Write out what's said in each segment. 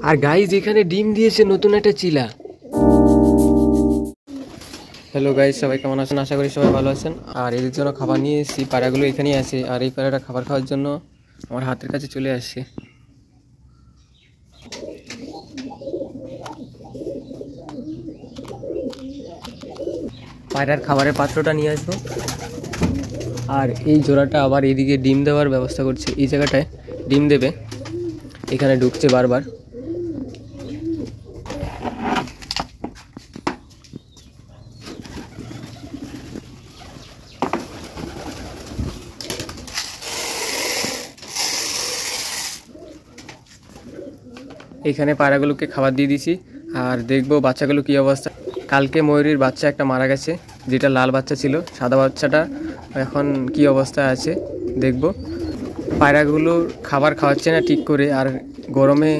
আর guys এখানে ডিম দিয়েছে নতুন একটা চিলা। হ্যালো গাইজ, সবাই কেমন আছেন? আশা করি সবাই ভালো আছেন। আর এদের জন্য খাবার নিয়ে এসেছি, পায়রাগুলো এখানেই আছে। আর এই পায়রাটা খাবার খাওয়ার জন্য আমার হাতের কাছে চলে আসছে। পায়রার খাবারের পাত্রটা নিয়ে আসবো। আর এই জোড়াটা আবার এইদিকে ডিম দেওয়ার ব্যবস্থা করছে, এই জায়গাটায় ডিম দেবে। এখানে ঢুকছে বারবার। এখানে পায়রাগুলোকে খাবার দিয়ে দিছি। আর দেখবো বাচ্চাগুলো কী অবস্থা। কালকে ময়ূরীর বাচ্চা একটা মারা গেছে, যেটা লাল বাচ্চা ছিল। সাদা বাচ্চাটা এখন কি অবস্থায় আছে দেখব। পায়রাগুলো খাবার খাওয়াচ্ছে না ঠিক করে, আর গরমে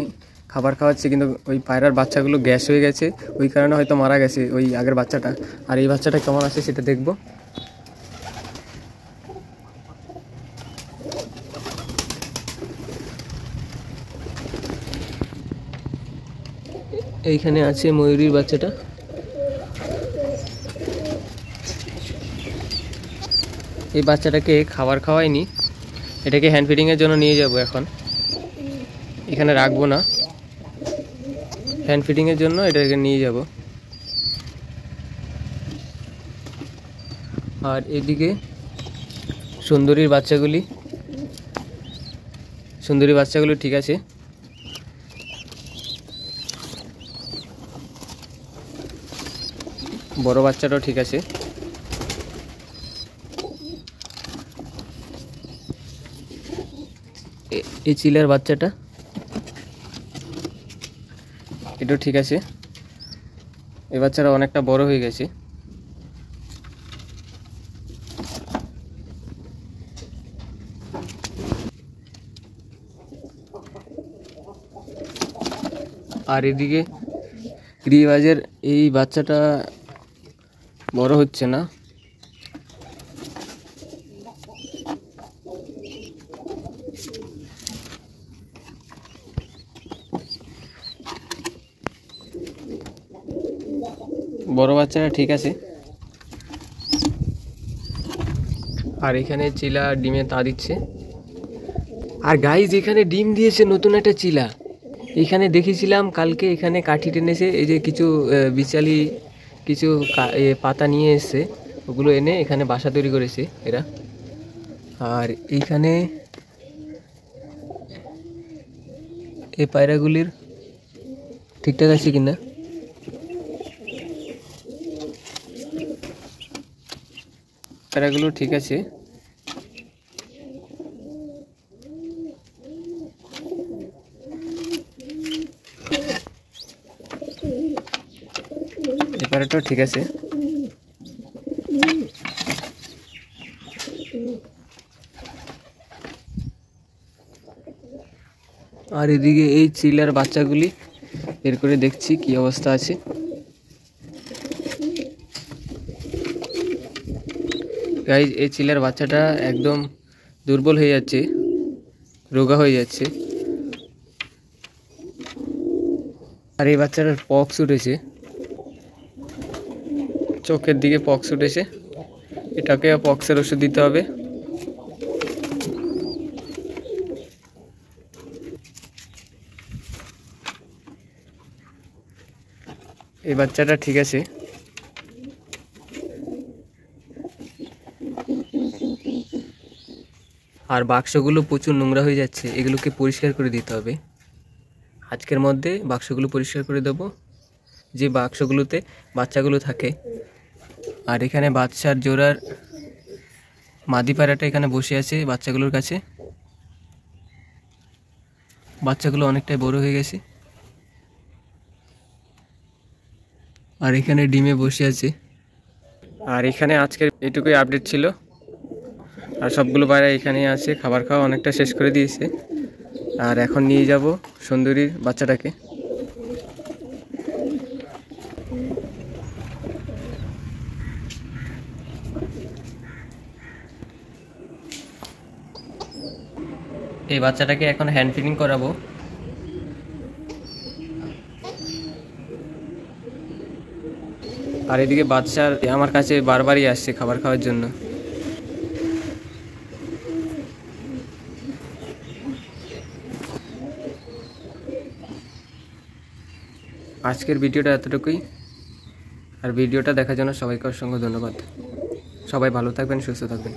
খাবার খাওয়াচ্ছে, কিন্তু ওই পায়রার বাচ্চাগুলো গ্যাস হয়ে গেছে, ওই কারণে হয়তো মারা গেছে ওই আগের বাচ্চাটা। আর এই বাচ্চাটা কেমন আছে সেটা দেখব। এইখানে আছে ময়ূরীর বাচ্চাটা। এই বাচ্চাটাকে খাবার খাওয়াইনি, এটাকে হ্যান্ড ফিডিংয়ের জন্য নিয়ে যাব। এখন এখানে রাখবো না, হ্যান্ড ফিডিংয়ের জন্য এটাকে নিয়ে যাব। আর এদিকে সুন্দরী বাচ্চাগুলি ঠিক আছে। বড় বাচ্চাটাও ঠিক আছে। এই চিলার বাচ্চাটা এটাও ঠিক আছে। এই বাচ্চাটা অনেকটা বড় হয়ে গেছে। আর এদিকে রিওয়াজের এই বাচ্চাটা বড় হচ্ছে না। বড় বাচ্চাটা ঠিক আছে। আর এখানে চিলা ডিমে তা দিচ্ছে। আর গাইজ এখানে ডিম দিয়েছে নতুন একটা চিলা। এখানে দেখেছিলাম কালকে, এখানে কাঠি টেনেছে, এই যে কিছু বিচালি কিছু পাতা নিয়ে এসছে, ওগুলো এনে এখানে বাসা তৈরি করেছে এরা। আর এইখানে এই পায়রাগুলির ঠিকঠাক আছে কিনা। পায়রাগুলো ঠিক আছে। এই পায়রাটাও ঠিক আছে। আর এদিকে এই চিলার বাচ্চাগুলি বের করে দেখছি কি অবস্থা আছে। গাইজ এই চিলার বাচ্চাটা একদম দুর্বল হয়ে যাচ্ছে, রোগা হয়ে যাচ্ছে। আর এই বাচ্চাটার পক্স উঠেছে, চোখের দিকে পক্স উঠেছে। এটাকে পক্সের ওষুধ দিতে হবে। এই বাচ্চাটা ঠিক আছে। আর বাক্সগুলো প্রচুর নোংরা হয়ে যাচ্ছে, এগুলোকে পরিষ্কার করে দিতে হবে। আজকের মধ্যে বাক্সগুলো পরিষ্কার করে দেব, যে বাক্সগুলোতে বাচ্চাগুলো থাকে। আর এখানে বাচ্চার জোড়ার মাদি পায়রাটা এখানে বসে আছে বাচ্চাগুলোর কাছে। বাচ্চাগুলো অনেকটাই বড় হয়ে গেছে। আর এখানে ডিমে বসে আছে। আর এখানে আজকের এইটুকুই আপডেট ছিল। আর সবগুলো পায়রা এখানেই আছে, খাবার খাওয়া অনেকটা শেষ করে দিয়েছে। আর এখন নিয়ে যাব সুন্দরীর বাচ্চাটাকে। এই বাচ্চাটাকে এখন হ্যান্ড ফিডিং করাবো। আর এদিকে বাচ্চা আমার কাছে বারবারই আসছে খাবার খাওয়ার জন্য। আজকের ভিডিওটা এতটুকুই। আর ভিডিওটা দেখার জন্য সবাইকে অসংখ্য ধন্যবাদ। সবাই ভালো থাকবেন, সুস্থ থাকবেন।